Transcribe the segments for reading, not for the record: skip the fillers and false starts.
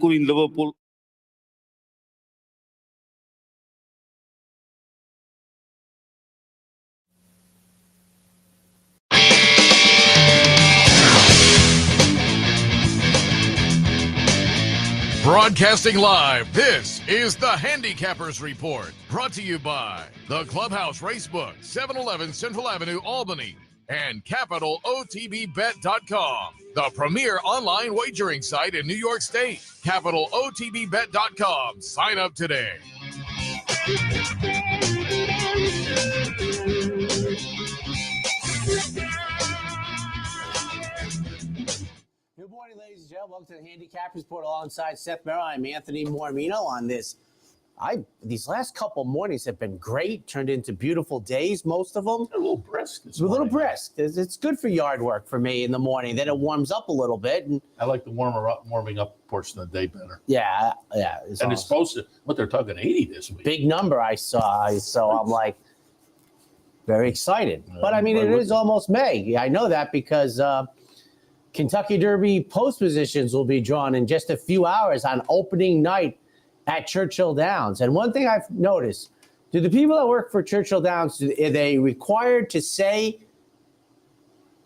in Liverpool. Broadcasting live, this is the Handicappers Report, brought to you by the Clubhouse Racebook, 711 Central Avenue, Albany, and CapitalOTBBet.com, the premier online wagering site in New York State. CapitalOTBBet.com. Sign up today. Good morning, ladies and gentlemen. Welcome to the Handicappers Report alongside Seth Merrow. I'm Anthony Mormino on this. These last couple mornings have been great, turned into beautiful days, most of them. A little brisk this morning. A morning. little brisk. It's good for yard work for me in the morning. Then it warms up a little bit. And I like the warming up portion of the day better. Yeah. It's supposed to, what they're talking 80 this week. Big number I saw. So I'm like very excited. But I mean, it is almost May. I know that because Kentucky Derby post positions will be drawn in just a few hours on opening night at Churchill Downs. And one thing I've noticed, do the people that work for Churchill Downs, are they required to say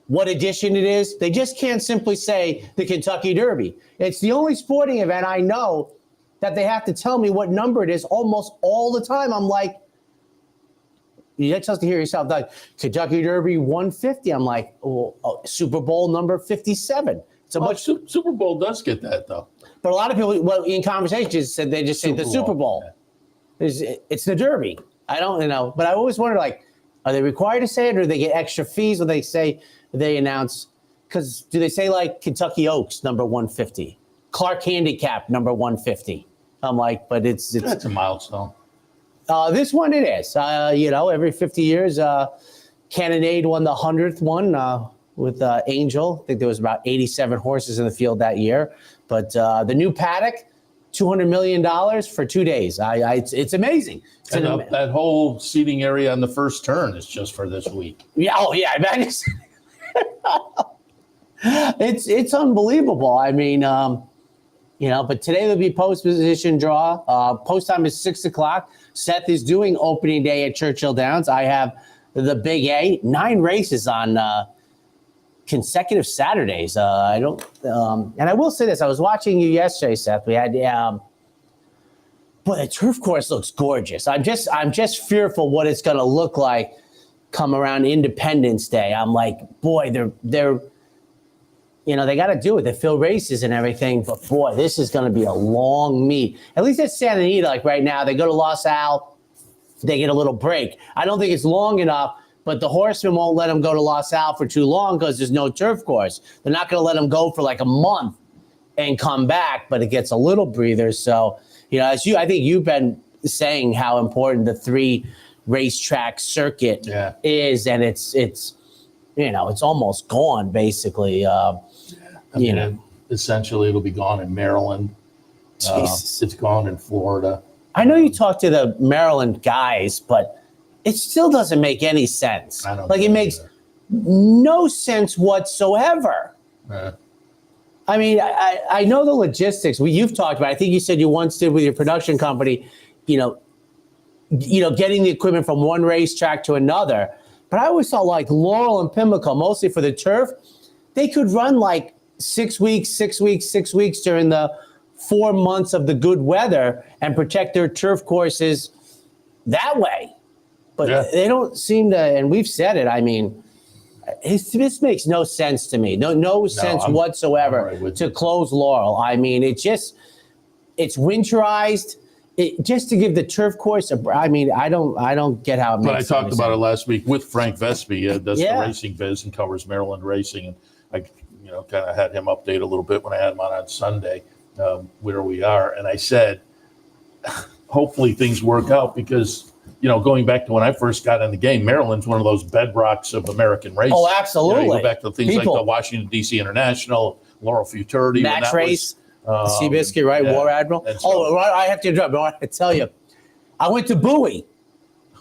what edition it is? They just can't simply say the Kentucky Derby. It's the only sporting event I know that they have to tell me what number it is almost all the time. I'm like, you're supposed to hear yourself like Kentucky Derby 150. I'm like, Super Bowl number 57. So Super Bowl does get that though. But a lot of people, in conversations, said they just say the Super Bowl. Yeah. It's the Derby. I don't know, but I always wonder, like, are they required to say it, or do they get extra fees when they announce? Because do they say like Kentucky Oaks number 150, Clark Handicap number 150? I'm like, but it's that's a milestone. This one it is. Every 50 years, Cannonade won the 100th one with Angel. I think there was about 87 horses in the field that year. But the new paddock, $200 million for 2 days. It's amazing. That whole seating area on the first turn is just for this week. Yeah. Oh, yeah. It's unbelievable. I mean, but today there'll be post position draw. Post time is 6 o'clock. Seth is doing opening day at Churchill Downs. I have the Big A, 9 races on consecutive Saturdays. And I will say this, I was watching you yesterday, Seth. We had boy, the turf course looks gorgeous. I'm just fearful what it's going to look like come around Independence Day. I'm like, boy, they're they got to do it. They fill races and everything, but boy, this is going to be a long meet. At least at Santa Anita, like right now, they go to Los Al, they get a little break. I don't think it's long enough. But the horsemen won't let them go to Los Al for too long because there's no turf course. They're not going to let them go for like a month and come back, but it gets a little breather. So, I think you've been saying how important the 3 racetrack circuit is, and it's almost gone basically. Essentially, it'll be gone in Maryland. It's gone in Florida. I know you talked to the Maryland guys, but it still doesn't make any sense. It makes no sense whatsoever. I mean, I know the logistics. You've talked about. I think you said you once did with your production company. Getting the equipment from one racetrack to another. But I always thought like Laurel and Pimlico, mostly for the turf, they could run like 6 weeks during the 4 months of the good weather and protect their turf courses that way. But they don't seem to, and we've said it, I mean, this makes no sense to me. No sense whatsoever to close Laurel. I mean, it's winterized. Just to give the turf course I don't get how it makes sense. But I talked about it last week with Frank Vespi, does the racing biz and covers Maryland racing. And I, kind of had him update a little bit when I had him on Sunday where we are. And I said, hopefully things work out because, going back to when I first got in the game, Maryland's one of those bedrocks of American racing. Oh, absolutely. You go back to things like the Washington, D.C. International, Laurel Futurity. Match race. Seabiscuit, right? Yeah. War Admiral. So, I have to interrupt. I want to tell you, I went to Bowie.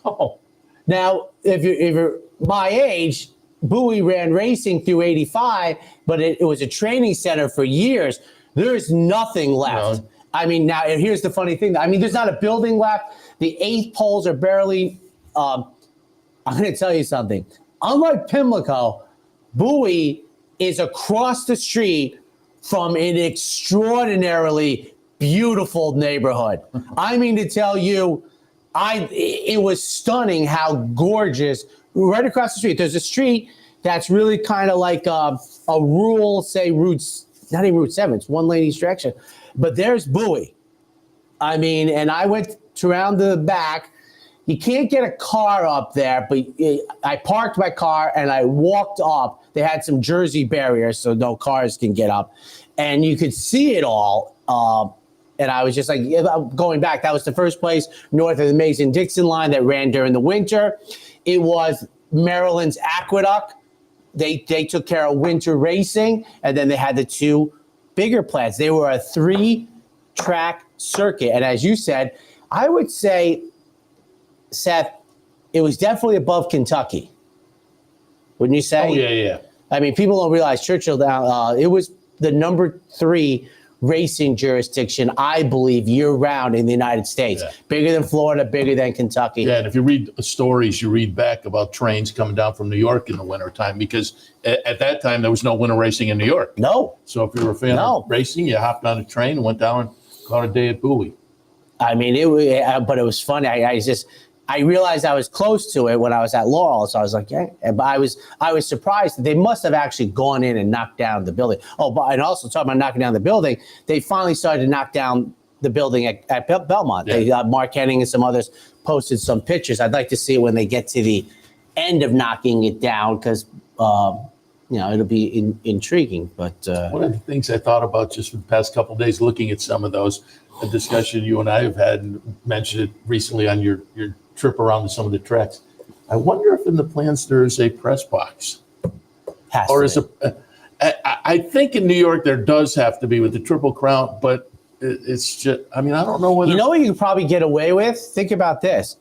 Oh. Now, if you're my age, Bowie ran racing through '85, but it was a training center for years. There is nothing left. No. I mean, now here's the funny thing. I mean, there's not a building left. The 8 poles are barely. I'm going to tell you something. Unlike Pimlico, Bowie is across the street from an extraordinarily beautiful neighborhood. I mean to tell you, it was stunning how gorgeous. Right across the street, there's a street that's really kind of like a rural, say, not even Route 7, it's one lane each direction. But there's Bowie. I mean, and I went around the back. You can't get a car up there, but I parked my car and I walked up. They had some Jersey barriers so no cars can get up. And you could see it all. And I was just like, going back, that was the first place north of the Mason-Dixon line that ran during the winter. It was Maryland's Aqueduct. They took care of winter racing, and then they had the 2 bigger plants. They were a 3-track circuit. And as you said, I would say, Seth, it was definitely above Kentucky. Wouldn't you say? Oh, yeah. I mean, people don't realize Churchill, it was the number 3 racing jurisdiction, I believe, year-round in the United States. Yeah. Bigger than Florida, bigger than Kentucky. Yeah, and if you read the stories, you read back about trains coming down from New York in the wintertime, because at that time, there was no winter racing in New York. No. So if you were a fan of racing, you hopped on a train and went down and caught a day at Bowie. I mean, but it was funny. I realized I was close to it when I was at Laurel, so I was like, yeah. But I was surprised that they must have actually gone in and knocked down the building. Oh, and also talking about knocking down the building, they finally started to knock down the building at Belmont. Yeah. Mark Henning and some others posted some pictures. I'd like to see it when they get to the end of knocking it down, because it'll be intriguing. But one of the things I thought about just for the past couple of days, looking at some of those, a discussion you and I have had and mentioned it recently on your trip around to some of the tracks. I wonder if in the plans there is a press box. I think in New York there does have to be with the Triple Crown, but it's just, I mean, I don't know whether. You know what you could probably get away with? Think about this.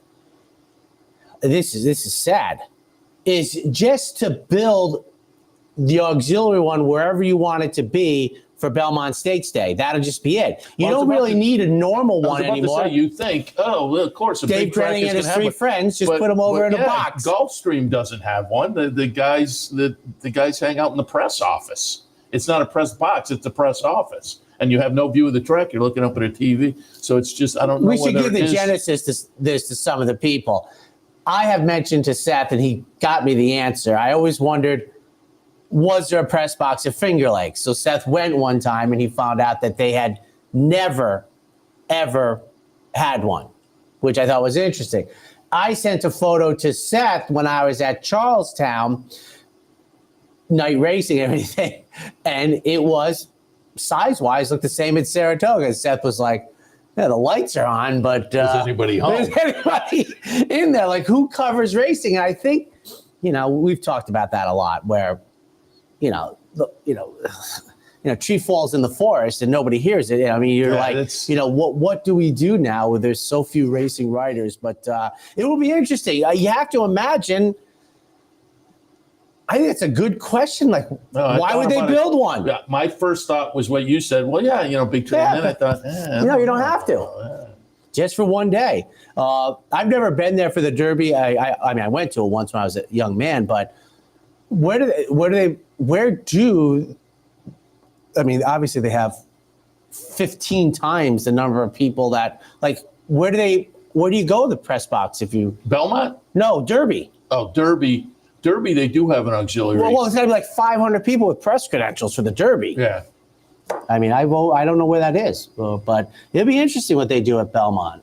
This is sad. Is just to build the auxiliary one wherever you want it to be for Belmont Stakes Day. That'll just be it. You don't really need a normal one anymore. You think, well, of course, Dave Brenning and his 3 friends just put them over in a box. Gulfstream doesn't have one. The guys hang out in the press office. It's not a press box; it's a press office, and you have no view of the track. You're looking up at a TV, so it's just I don't know. We should give the genesis to some of the people. I have mentioned to Seth, and he got me the answer. I always wondered, was there a press box at Finger Lakes? So Seth went one time and he found out that they had never, ever had one, which I thought was interesting. I sent a photo to Seth when I was at Charlestown, night racing and everything, and it was size-wise looked the same at Saratoga. Seth was like, yeah, the lights are on, but is anybody home? There's anybody in there? Like, who covers racing? And I think, we've talked about that a lot, where tree falls in the forest and nobody hears it. I mean, you're what do we do now where there's so few racing riders? But it will be interesting. You have to imagine. I think it's a good question. Like, why would they build one? Yeah, my first thought was what you said. Well, big tree. And then I thought, you don't have to. Just for one day. I've never been there for the Derby. I mean, I went to it once when I was a young man, but obviously they have 15 times the number of people that, like, where do you go to the press box if you... Belmont? No, Derby. Oh, Derby, they do have an auxiliary. Well, it's got to be like 500 people with press credentials for the Derby. Yeah. I mean, I don't know where that is, but it'll be interesting what they do at Belmont.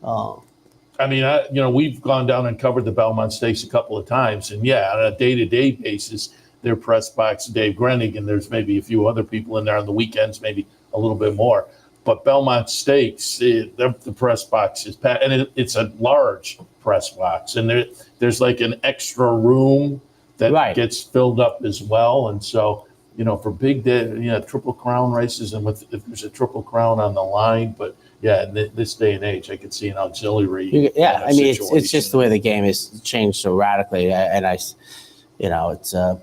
I mean, we've gone down and covered the Belmont Stakes a couple of times, and on a day-to-day basis, their press box, Dave Grenig, and there's maybe a few other people in there on the weekends, maybe a little bit more. But Belmont Stakes, the press box is packed, and it's a large press box, and there's like an extra room that gets filled up as well, and so. For big day, Triple Crown races, and if there's a Triple Crown on the line, but in this day and age, I could see an auxiliary. It's just the way the game has changed so radically, and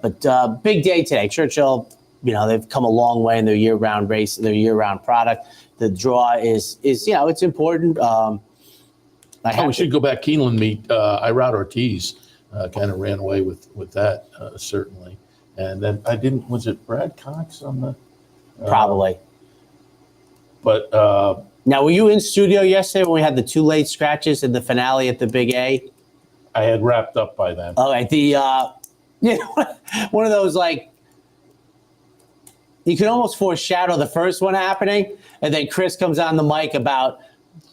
but big day today. Churchill they've come a long way in their year-round race, their year-round product. The draw is it's important. We should go back. Keeneland meet. Irad Ortiz kind of ran away with that, certainly. And then was it Brad Cox on the? Probably. But now, were you in studio yesterday when we had the 2 late scratches in the finale at the Big A? I had wrapped up by then. Oh, right. One of those, like, you can almost foreshadow the first one happening, and then Chris comes on the mic about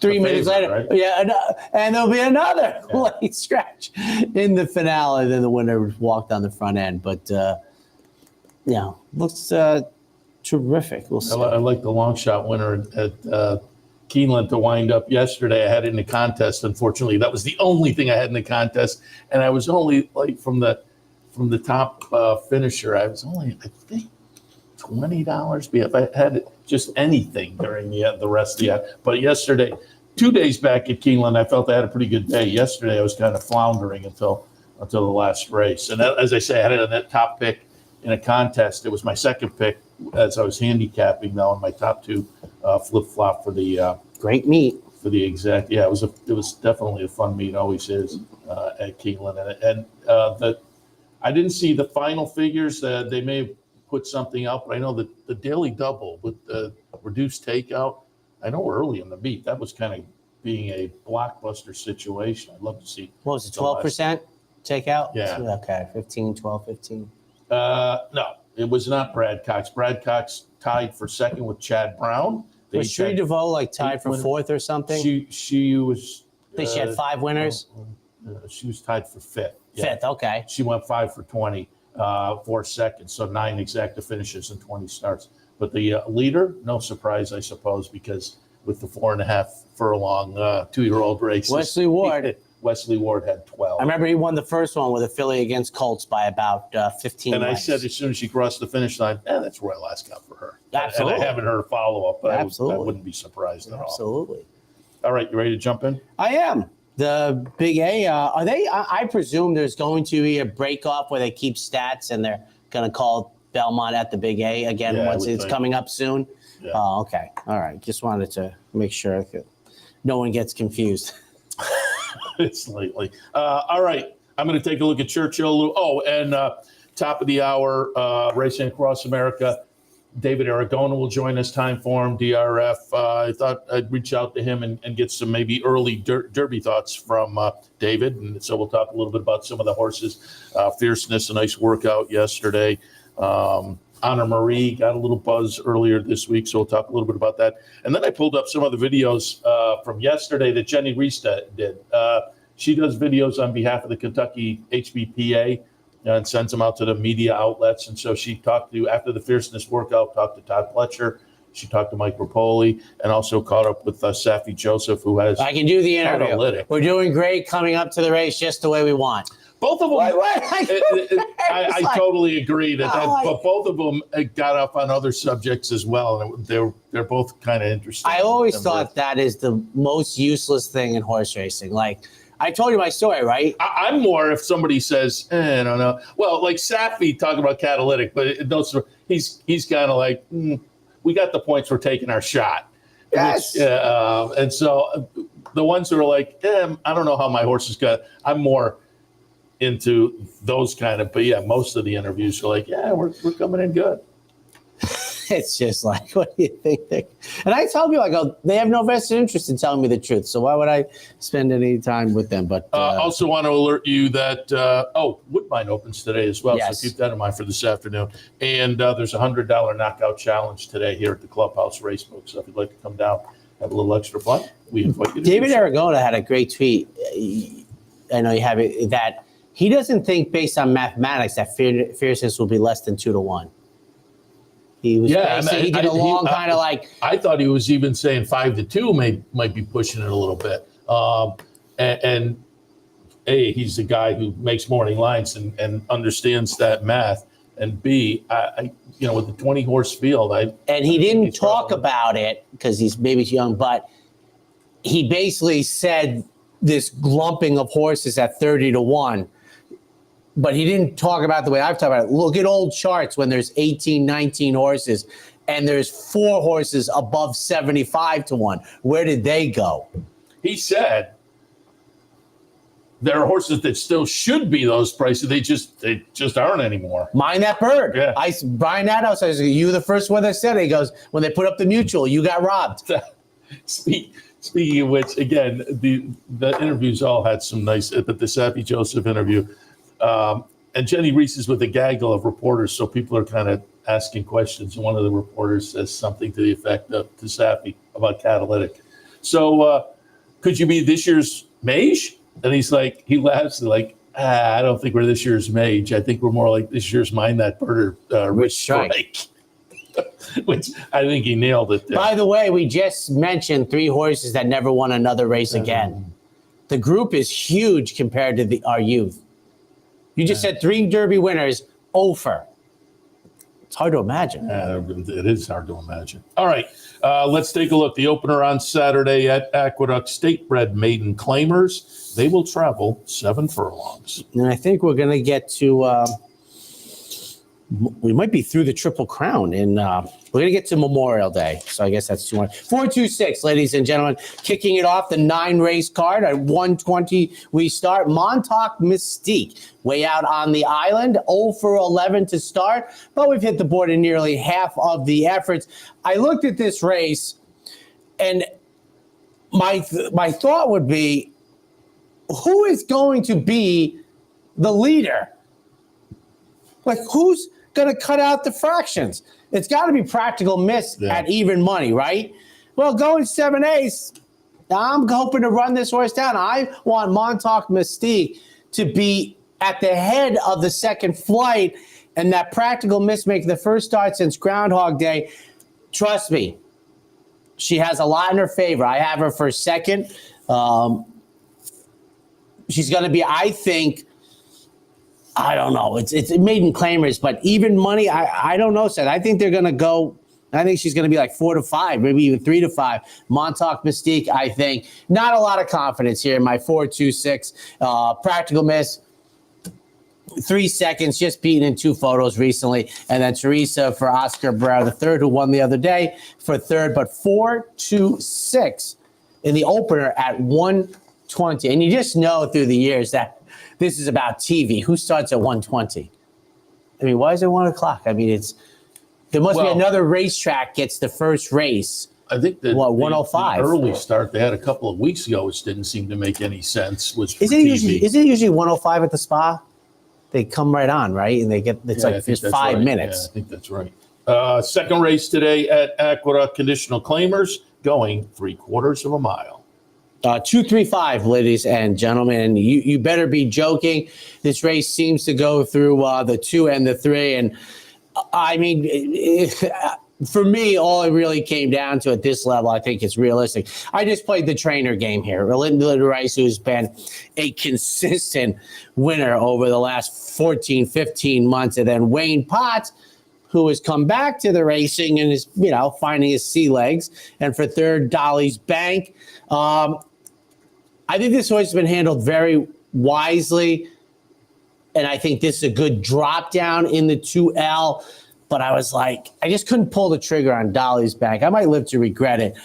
3 minutes later. Right? Yeah, and there'll be another late scratch in the finale. Then the winner walked on the front end. But, looks terrific. We'll see. I like the long shot winner at Keeneland to wind up yesterday. I had it in the contest. Unfortunately, that was the only thing I had in the contest, and I was only like from the top finisher. I was only, I think, $20. If I had just anything during the rest of the year. But yesterday, 2 days back at Keeneland, I felt I had a pretty good day. Yesterday, I was kind of floundering until the last race. And as I say, I had it on that top pick in a contest. It was my second pick as I was handicapping, though, and my top 2 flip-flop for the great meet. For the exact, it was definitely a fun meet. Always is at Keeneland, and I didn't see the final figures. They may have put something out, but I know that the daily double with the reduced takeout. I know early in the meet that was kind of being a blockbuster situation. I'd love to see. What was it? 12% takeout? Yeah. Okay. 15, 12, 15. No, it was not Brad Cox. Brad Cox tied for second with Chad Brown. Was Sri DeVoe like tied for fourth or something? She was. I think she had 5 winners. She was tied for fifth. Fifth, okay. She went 5 for 20, 4 seconds, so 9 exacta finishes and 20 starts. But the leader, no surprise, I suppose, because with the 4.5 furlong 2-year-old race, Wesley Ward had 12. I remember he won the first one with a filly against Colts by about 15 And lengths. I said as soon as she crossed the finish line, that's Royal Ascot for her. Absolutely. And I haven't heard a follow-up, but I wouldn't be surprised at all. Absolutely. All right, you ready to jump in? I am. The Big A, are they? I presume there's going to be a break-off where they keep stats and they're going to call Belmont at the Big A again once it's coming up soon. Yeah. Oh, okay. All right. Just wanted to make sure that no one gets confused. Slightly. All right. I'm going to take a look at Churchill. Oh, and top of the hour, Racing Across America. David Aragona will join us, time form, DRF. I thought I'd reach out to him and get some maybe early Derby thoughts from David. And so we'll talk a little bit about some of the horses. Fierceness, a nice workout yesterday. Honor Marie got a little buzz earlier this week, so we'll talk a little bit about that. And then I pulled up some of the videos from yesterday that Jenny Reese did. She does videos on behalf of the Kentucky HBPA and sends them out to the media outlets. And so she talked to, after the Fierceness workout, talked to Todd Pletcher. She talked to Mike Rapoli and also caught up with Safi Joseph, who has. I can do the interview. Catalytic. We're doing great coming up to the race just the way we want. Both of them. I totally agree but both of them got up on other subjects as well, and they're both kind of interesting. I always thought that is the most useless thing in horse racing. Like, I told you my story, right? I'm more if somebody says, I don't know. Well, like Safi talking about catalytic, but he's kind of like, we got the points, we're taking our shot. Yes. And so the ones who are like, I don't know how my horse is going. I'm more into those kind of, but yeah, most of the interviews are like, we're coming in good. It's just like, what do you think? And I tell people, I go, they have no vested interest in telling me the truth. So why would I spend any time with them? But also want to alert you that, Woodbine opens today as well. Yes. So keep that in mind for this afternoon. And there's a $100 knockout challenge today here at the Clubhouse Racebook. So if you'd like to come down, have a little extra fun, we invite you to David Aragona had a great tweet. I know you have it, that he doesn't think based on mathematics that Fierceness will be less than 2-1. He was he did a long kind of like. I thought he was even saying 5-2 might be pushing it a little bit. And A, he's the guy who makes morning lines and understands that math. And B, with the 20 horse field, and he didn't talk about it because he's maybe young, but he basically said this lumping of horses at 30-1. but he didn't talk about the way I've talked about it. Look at old charts when there's 18, 19 horses and there's 4 horses above 75 to 1. Where did they go? He said there are horses that still should be those prices. They just aren't anymore. Mind that bird. Yeah. Brian Adams says, you the first one that said it. He goes, when they put up the mutual, you got robbed. Speaking of which, again, the interviews all had some nice, but the Sappy Joseph interview, and Jenny Reese is with a gaggle of reporters, so people are kind of asking questions. And one of the reporters says something to the effect of to Sappy about catalytic. So could you be this year's Mage? And he's like, he laughs like, I don't think we're this year's Mage. I think we're more like this year's Mind That Bird or Rich Strike. Which I think he nailed it there. By the way, we just mentioned 3 horses that never won another race again. The group is huge compared to our youth. You just said 3 Derby winners, over. It's hard to imagine. It is hard to imagine. All right, let's take a look. The opener on Saturday at Aqueduct, state-bred maiden claimers. They will travel 7 furlongs. And I think we're going to get to... we might be through the Triple Crown, and we're going to get to Memorial Day. So I guess that's too much. 426, ladies and gentlemen, kicking it off the 9-race card at 120. We start Montauk Mystique, way out on the island, 0 for 11 to start, but we've hit the board in nearly half of the efforts. I looked at this race, and my thought would be, who is going to be the leader? Like, who's going to cut out the fractions? It's got to be Practical Miss at even money, right? Well, going 7/8, I'm hoping to run this horse down. I want Montauk Mystique to be at the head of the second flight, and that Practical Miss make the first start since Groundhog Day. Trust me, she has a lot in her favor. I have her for second. She's going to be, I think, I don't know. It's maiden claimers, but even money, I don't know, Seth. I think they're going to go, I think she's going to be like 4 to 5, maybe even 3 to 5. Montauk Mystique, I think. Not a lot of confidence here in my 4-2-6. Practical Miss, 3 seconds, just beaten in 2 photos recently. And then Teresa for Oscar Brown, the third, who won the other day for third, but 4-2-6 in the opener at 120. And you just know through the years that this is about TV. Who starts at 120? I mean, why is it 1 o'clock? I mean, there must be another racetrack gets the first race. I think that 105. The early start they had a couple of weeks ago, which didn't seem to make any sense, was for Isn't TV. it usually 105 at the spa? They come right on, right? And they get there's 5 minutes. Yeah, I think that's right. Second race today at Aqueduct, conditional claimers, going 3/4 of a mile. 235, ladies and gentlemen. You better be joking. This race seems to go through the 2 and the 3. And I mean, for me, all it really came down to at this level, I think it's realistic. I just played the trainer game here. Linda Rice, who's been a consistent winner over the last 14, 15 months. And then Wayne Potts, who has come back to the racing and is, finding his sea legs. And for third, Dolly's Bank. I think this horse has been handled very wisely, and I think this is a good drop down in the 2L, but I was like, I just couldn't pull the trigger on Dolly's Bank. I might live to regret it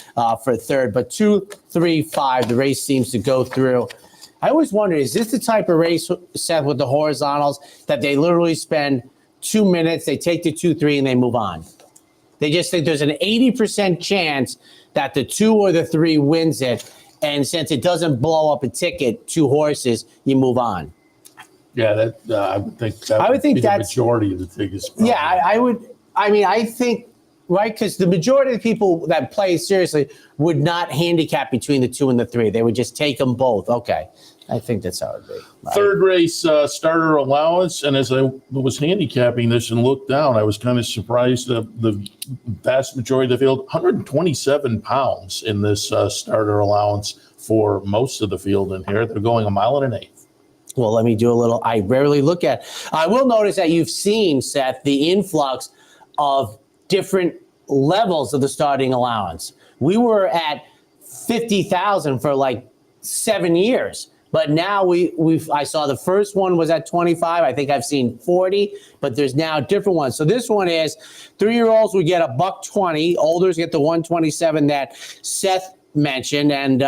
for third, but 2, 3, 5, the race seems to go through. I always wonder, is this the type of race, Seth, with the horizontals that they literally spend 2 minutes, they take the 2, 3, and they move on? They just think there's an 80% chance that the 2 or the 3 wins it. And since it doesn't blow up a ticket, 2 horses, you move on. Yeah, I would think that's the majority of the tickets. Probably. Yeah, I would. I mean, I think, right, because the majority of the people that play seriously would not handicap between the 2 and the 3. They would just take them both. Okay, I think that's how it would be. Right? Third race, starter allowance. And as I was handicapping this and looked down, I was kind of surprised that the vast majority of the field, 127 pounds in this starter allowance for most of the field in here. They're going 1 1/8 miles. Well, let me do a little. I rarely look at. I will notice that you've seen, Seth, the influx of different levels of the starting allowance. We were at 50,000 for like 7 years. But now I saw the first one was at 25. I think I've seen 40, but there's now different ones. So this one is 3-year-olds would get $120. Olders get the 127 that Seth mentioned, and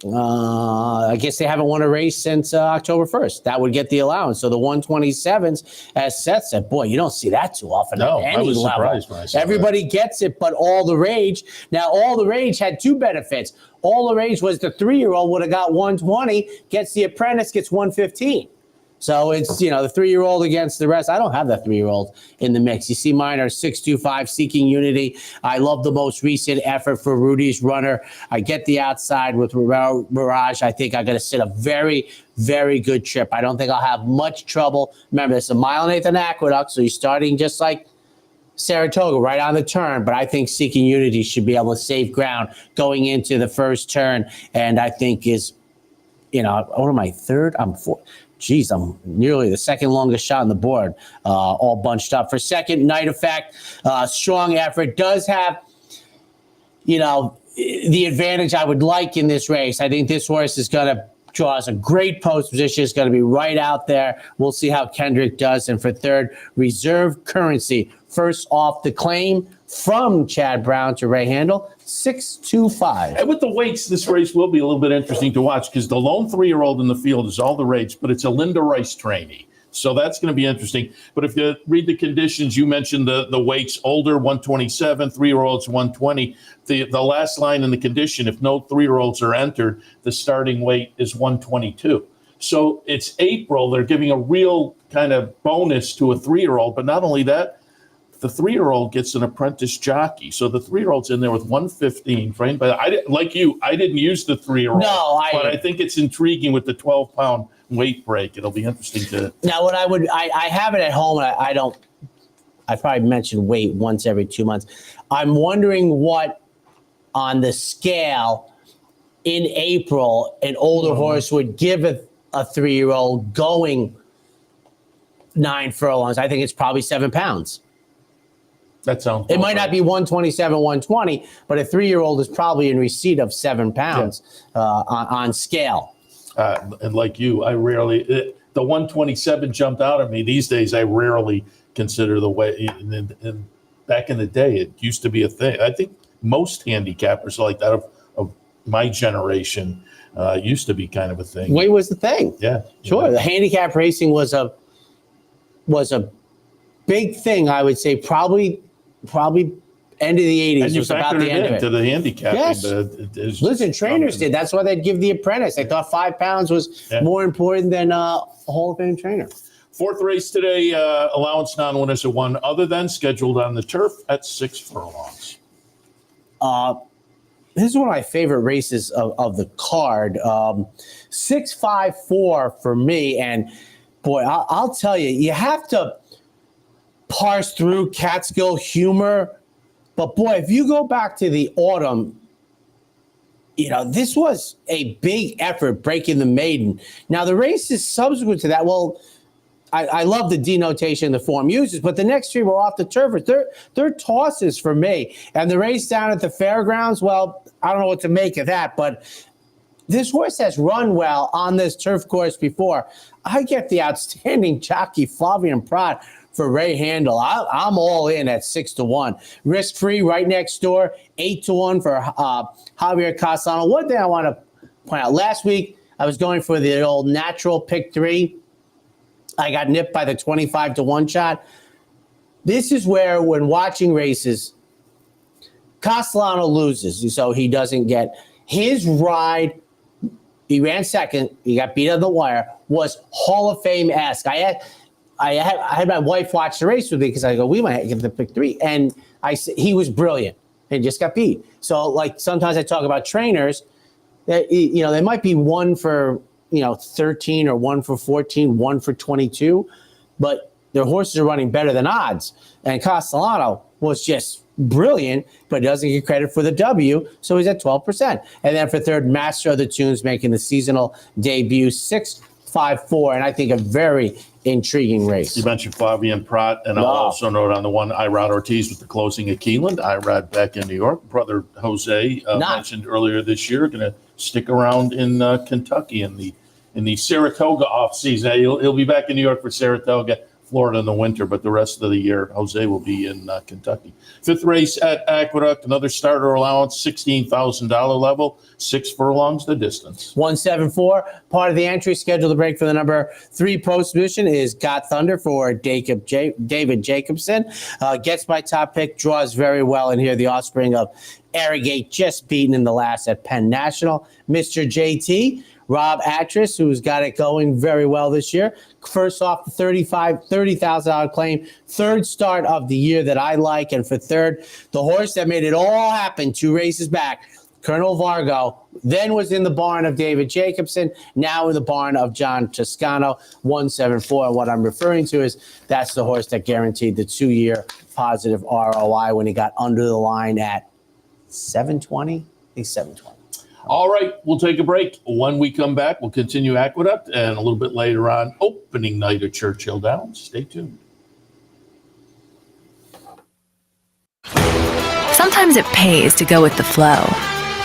I guess they haven't won a race since October 1st. That would get the allowance. So the 127s, as Seth said, boy, you don't see that too often No, at I any was level. surprised when I saw Everybody gets it, but All the Rage. Now, All the Rage had two benefits. All the Rage was the 3-year-old would have got 120, gets the apprentice, gets 115. So it's, the 3-year-old against the rest. I don't have that 3-year-old in the mix. You see mine are 625 Seeking Unity. I love the most recent effort for Rudy's Runner. I get the outside with Mirage. I think I'm going to sit a very, very good trip. I don't think I'll have much trouble. Remember, it's a 1.8 on Aqueduct, so you're starting just like Saratoga, right on the turn, but I think Seeking Unity should be able to save ground going into the first turn, and I think is, what am I, third? I'm fourth. Geez, I'm nearly the second longest shot on the board, all bunched up. For second, Night Effect, strong effort, does have, the advantage I would like in this race. I think this horse is going to draw us a great post position. It's going to be right out there. We'll see how Kendrick does. And for third, Reserve Currency, first off the claim from Chad Brown to Ray Handel, 625. And with the weights, this race will be a little bit interesting to watch because the lone 3-year-old in the field is All the Rage, but it's a Linda Rice trainee. So that's going to be interesting. But if you read the conditions, you mentioned the weights, older 127, 3-year-olds 120. The last line in the condition, if no 3-year-olds are entered, the starting weight is 122. So it's April. They're giving a real kind of bonus to a 3-year-old. But not only that, the 3-year-old gets an apprentice jockey. So the 3-year-old's in there with 115 framed. But I didn't use the 3-year-old. No, but I think it's intriguing with the 12-pound weight break. It'll be interesting to. Now, what I have it at home, and I probably mention weight once every 2 months. I'm wondering what on the scale in April an older horse would give a 3-year-old going 9 furlongs. I think it's probably 7 pounds. That sounds. It might not be 127, 120, but a 3-year-old is probably in receipt of 7 pounds on scale. And like you, I rarely, the 127 jumped out at me. These days, I rarely consider the weight. And back in the day, it used to be a thing. I think most handicappers like that of my generation used to be kind of a thing. Weight was the thing. Yeah. Sure. Yeah. The handicap racing was a big thing, I would say, probably end of the 80s. And you was about factored the it end of it. into the handicapping. Yes. Listen, trainers did. That's why they'd give the apprentice. They thought 5 pounds was more important than a Hall of Fame trainer. Fourth race today, allowance non-winners at 1, other than scheduled on the turf at 6 furlongs. This is one of my favorite races of the card. 654 for me. And boy, I'll tell you, you have to parse through Catskill humor. But boy, if you go back to the autumn, this was a big effort breaking the maiden. Now, the races subsequent to that, well, I love the denotation the form uses, but the next 3 were off the turf. They're tosses for me. And the race down at the fairgrounds, well, I don't know what to make of that, but this horse has run well on this turf course before. I get the outstanding jockey Flavian Prat for Ray Handel. I'm all in at 6-1. Risk-free right next door, 8-1 for Javier Castellano. One thing I want to point out, last week I was going for the old natural pick 3. I got nipped by the 25-1 shot. This is where, when watching races, Castellano loses, so he doesn't get his ride. He ran second. He got beat on the wire. Was Hall of Fame-esque. I had my wife watch the race with me because I go, we might give the pick 3, and he was brilliant and just got beat. So, like, sometimes I talk about trainers that they might be 1 for 13 or 1 for 14, 1 for 22, but their horses are running better than odds. And Castellano was just brilliant, but doesn't get credit for the W, so he's at 12%. And then for third, Master of the Tunes making the seasonal debut, 6-5-4, and I think a very intriguing race. You mentioned Flavien Prat, and I'll also note on the one Irad Ortiz with the closing at Keeneland. Irad back in New York. Brother Jose mentioned earlier this year, going to stick around in Kentucky in the Saratoga off season. He'll be back in New York for Saratoga, Florida in the winter, but the rest of the year, Jose will be in Kentucky. Fifth race at Aqueduct, another starter allowance, $16,000 level, 6 furlongs the distance. 174. Part of the entry scheduled to break for the number 3 post position is Got Thunder for David Jacobson. Gets my top pick, draws very well in here. The offspring of Arrogate, just beaten in the last at Penn National. Mr. JT. Rob Atras, who's got it going very well this year. First off, the $30,000 claim. Third start of the year that I like. And for third, the horse that made it all happen 2 races back, Colonel Vargo, then was in the barn of David Jacobson, now in the barn of John Toscano, 174. And what I'm referring to is that's the horse that guaranteed the 2-year positive ROI when he got under the line at 720. I think 720. All right, we'll take a break. When we come back, we'll continue Aqueduct and a little bit later on, opening night at Churchill Downs. Stay tuned. Sometimes it pays to go with the flow,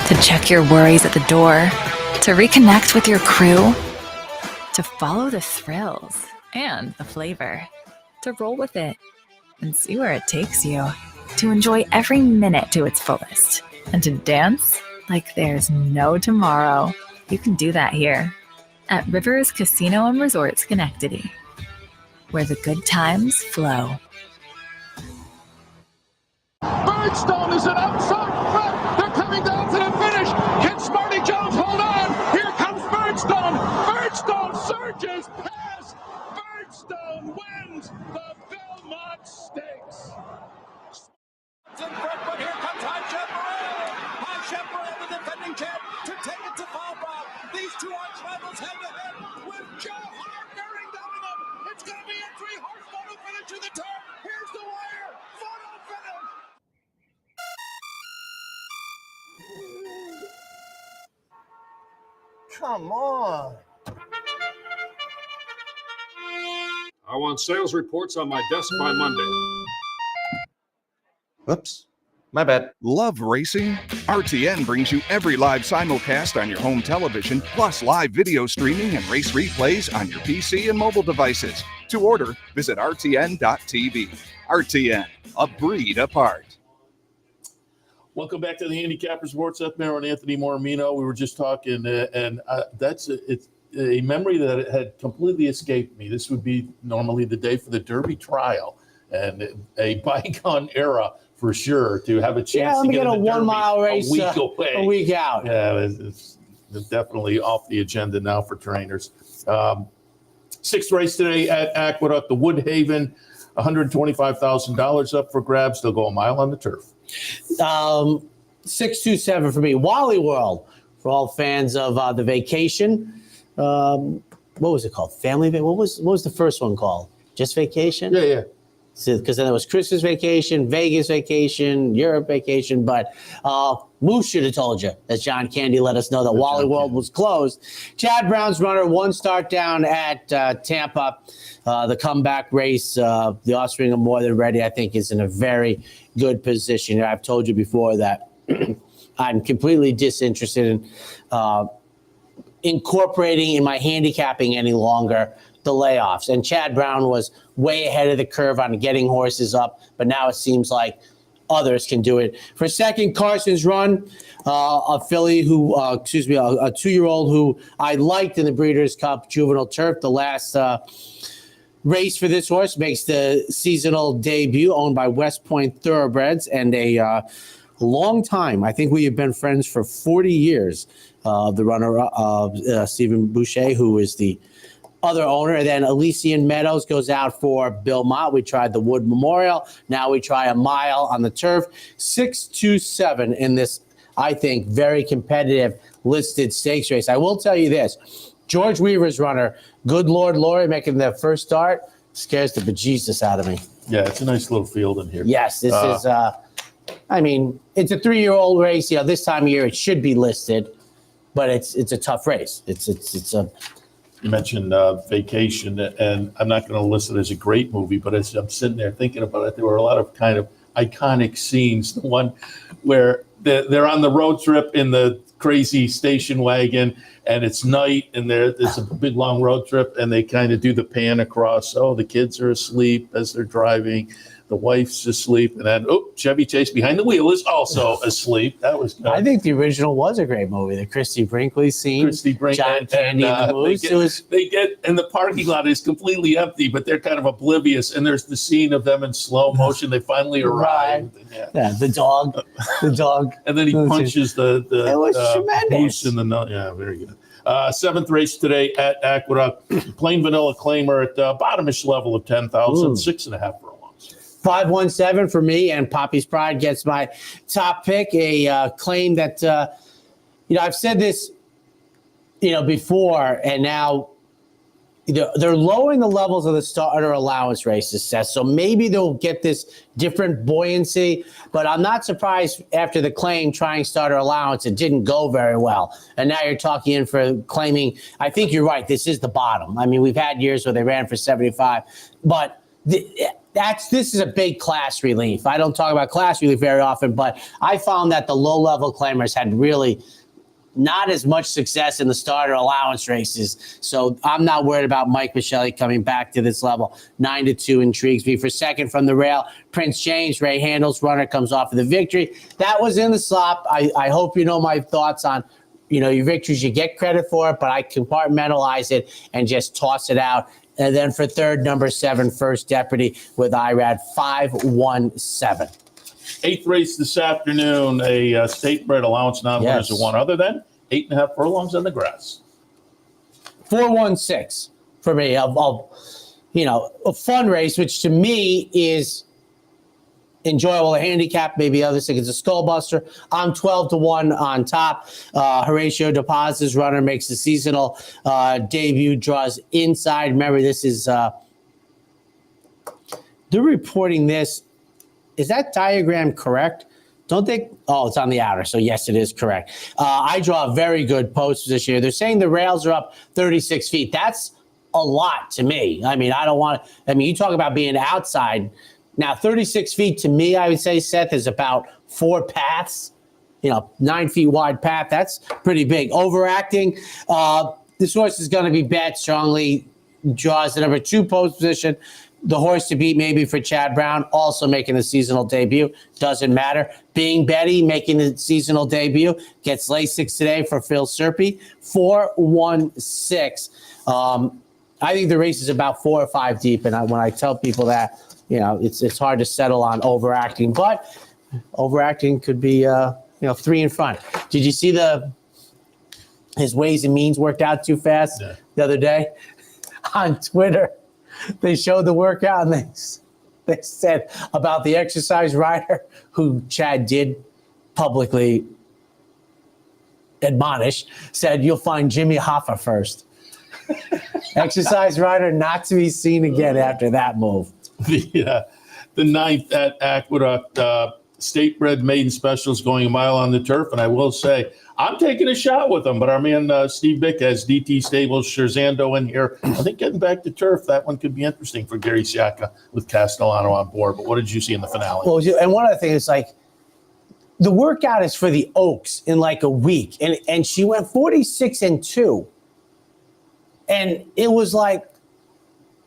to check your worries at the door, to reconnect with your crew, to follow the thrills and the flavor, to roll with it and see where it takes you, to enjoy every minute to its fullest, and to dance like there's no tomorrow. You can do that here at Rivers Casino and Resort Schenectady, where the good times flow. Birdstone is an outside threat. They're coming down to the finish. Can Smarty Jones hold on? Here comes Birdstone. Birdstone surges past. Birdstone wins the Belmont Stakes. But here comes High Chaparral. High Chaparral, the defending champ, to take it to Fall Brown. These two arch rivals head to head with Joe Hart bearing down on them. It's going to be a 3-horse photo finish to the turn. Here's the wire. Photo finish. Come on. I want sales reports on my desk by Monday. Whoops. My bad. Love racing? RTN brings you every live simulcast on your home television, plus live video streaming and race replays on your PC and mobile devices. To order, visit rtn.tv. RTN, a breed apart. Welcome back to the Handicappers Report. Seth, Merrow, and Anthony Mormino. We were just talking, and it's a memory that had completely escaped me. This would be normally the day for the Derby trial, and a bygone era for sure, to have a chance to get a 1 mile race a week away. A week out. Yeah, it's definitely off the agenda now for trainers. Sixth race today at Aqueduct, the Woodhaven, $125,000 up for grabs. They'll go a mile on the turf. 627 for me. Wally World for all fans of the vacation. What was it called? Family? What was the first one called? Just Vacation? Yeah. Because then it was Christmas Vacation, Vegas Vacation, Europe Vacation. But Moose should have told you, as John Candy let us know, that Wally World was closed. Chad Brown's runner, 1 start down at Tampa. The comeback race, the offspring of More Than Ready, I think, is in a very good position. I've told you before that I'm completely disinterested in incorporating in my handicapping any longer the layoffs. And Chad Brown was way ahead of the curve on getting horses up, but now it seems like others can do it. For second, Carson's Run, a filly who, a 2-year-old who I liked in the Breeders' Cup Juvenile Turf. The last race for this horse makes the seasonal debut, owned by West Point Thoroughbreds, and a long time. I think we have been friends for 40 years. The runner, Stephen Boucher, who is the other owner. And then Elysian Meadows goes out for Bill Mott. We tried the Wood Memorial. Now we try a mile on the turf. 627 in this, I think, very competitive listed stakes race. I will tell you this. George Weaver's runner, Good Lord Laurie, making their first start, scares the bejesus out of me. Yeah, it's a nice little field in here. Yes, this is, I mean, it's a 3-year-old race. This time of year it should be listed, but it's a tough race. It's a you mentioned Vacation, and I'm not going to list it as a great movie, but as I'm sitting there thinking about it, there were a lot of kind of iconic scenes. The one where they're on the road trip in the crazy station wagon, and it's night, and there's a big long road trip, and they kind of do the pan across. Oh, the kids are asleep as they're driving. The wife's asleep, and then Chevy Chase behind the wheel is also asleep. That was good. I think the original was a great movie. The Christy Brinkley scene, John Candy and the Moose. They get, and the parking lot is completely empty, but they're kind of oblivious. And there's the scene of them in slow motion. They finally arrive. Yeah, the dog, and then he punches the it was tremendous. Moose in the nose. Yeah, very good. Seventh race today at Aqueduct. Plain vanilla claimer at bottomish level of 10,000, 6.5 furlongs. 517 for me, and Poppy's Pride gets my top pick. A claim that, I've said this, before, and now they're lowering the levels of the starter allowance races, Seth. So maybe they'll get this different buoyancy, but I'm not surprised after the claim trying starter allowance, it didn't go very well. And now you're talking in for claiming, I think you're right, this is the bottom. I mean, we've had years where they ran for 75, but this is a big class relief. I don't talk about class relief very often, but I found that the low-level claimers had really not as much success in the starter allowance races. So I'm not worried about Mike Michelli coming back to this level. 9-2 intrigues me. For second from the rail, Prince James, Ray Handel's runner, comes off of the victory. That was in the slop. I hope you know my thoughts on your victories. You get credit for it, but I compartmentalize it and just toss it out. And then for third, number 7, First Deputy with IRAD 517. Eighth race this afternoon, a state bred allowance non-winners of one other than 8.5 furlongs on the grass. 416 for me. A fun race, which to me is enjoyable. A handicap, maybe others think it's a skull buster. I'm 12-1 on top. Horatio DePaz's runner makes the seasonal debut, draws inside. Remember, this is they're reporting this. Is that diagram correct? Don't they? Oh, it's on the outer. So yes, it is correct. I draw a very good post position here. They're saying the rails are up 36 feet. That's a lot to me. I mean, you talk about being outside. Now, 36 feet to me, I would say, Seth, is about 4 paths, 9 feet wide path. That's pretty big. Overacting. This horse is going to be bet strongly. Draws the number 2 post position. The horse to beat maybe for Chad Brown, also making the seasonal debut. Doesn't matter. Being Betty making the seasonal debut. Gets Lasix today for Phil Serpy. 416. I think the race is about 4 or 5 deep. And when I tell people that, it's hard to settle on overacting, but overacting could be, 3 in front. Did you see his ways and means worked out too fast the other day on Twitter? They showed the workout and they said about the exercise rider who Chad did publicly admonish, said you'll find Jimmy Hoffa first. Exercise rider not to be seen again after that move. The 9th at Aqueduct, state bred maiden specials going a mile on the turf. And I will say, I'm taking a shot with them, but our man Steve Bick has DT Stables, Scherzando in here. I think getting back to turf, that one could be interesting for Gary Siaka with Castellano on board. But what did you see in the finale? Well, and one of the things is the workout is for the Oaks in a week. And she went 46-2. And it was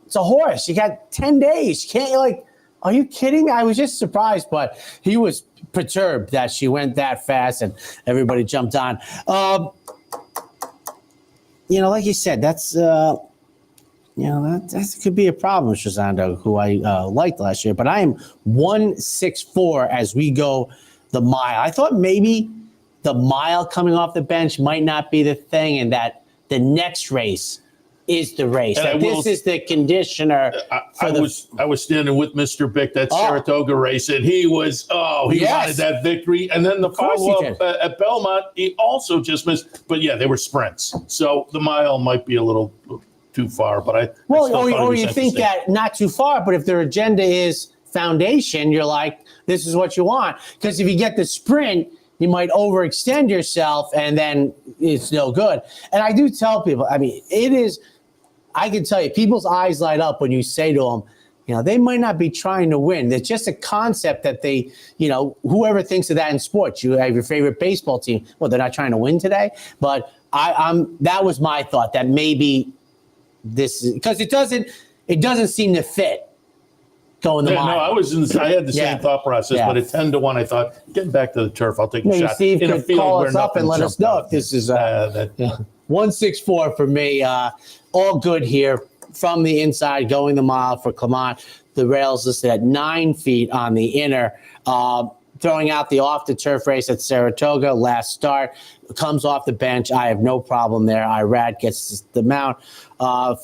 it's a horse. You got 10 days. You can't, are you kidding me? I was just surprised, but he was perturbed that she went that fast and everybody jumped on. Like you said, that's, that could be a problem with Scherzando, who I liked last year. But I am 164 as we go the mile. I thought maybe the mile coming off the bench might not be the thing, and that the next race is the race. This is the conditioner. I was standing with Mr. Bick that Saratoga race, and he wanted that victory. And then the follow-up at Belmont, he also just missed. But yeah, they were sprints, so the mile might be a little too far. But or you think that not too far. But if their agenda is foundation, you're like, this is what you want. Because if you get the sprint, you might overextend yourself, and then it's no good. And I do tell people, it is I can tell you, people's eyes light up when you say to them, they might not be trying to win. It's just a concept that they, whoever thinks of that in sports, you have your favorite baseball team. Well, they're not trying to win today. But that was my thought, that maybe this, because it doesn't seem to fit. Going the mile. No, I had the same thought process, but at 10-1, I thought, getting back to the turf, I'll take a shot. Steve in a could field call where us up and let us know if this is 164 for me. All good here from the inside, going the mile for Clement. The rails listed at 9 feet on the inner. Throwing out the off-the-turf race at Saratoga, last start. Comes off the bench. I have no problem there. Irad gets the mount.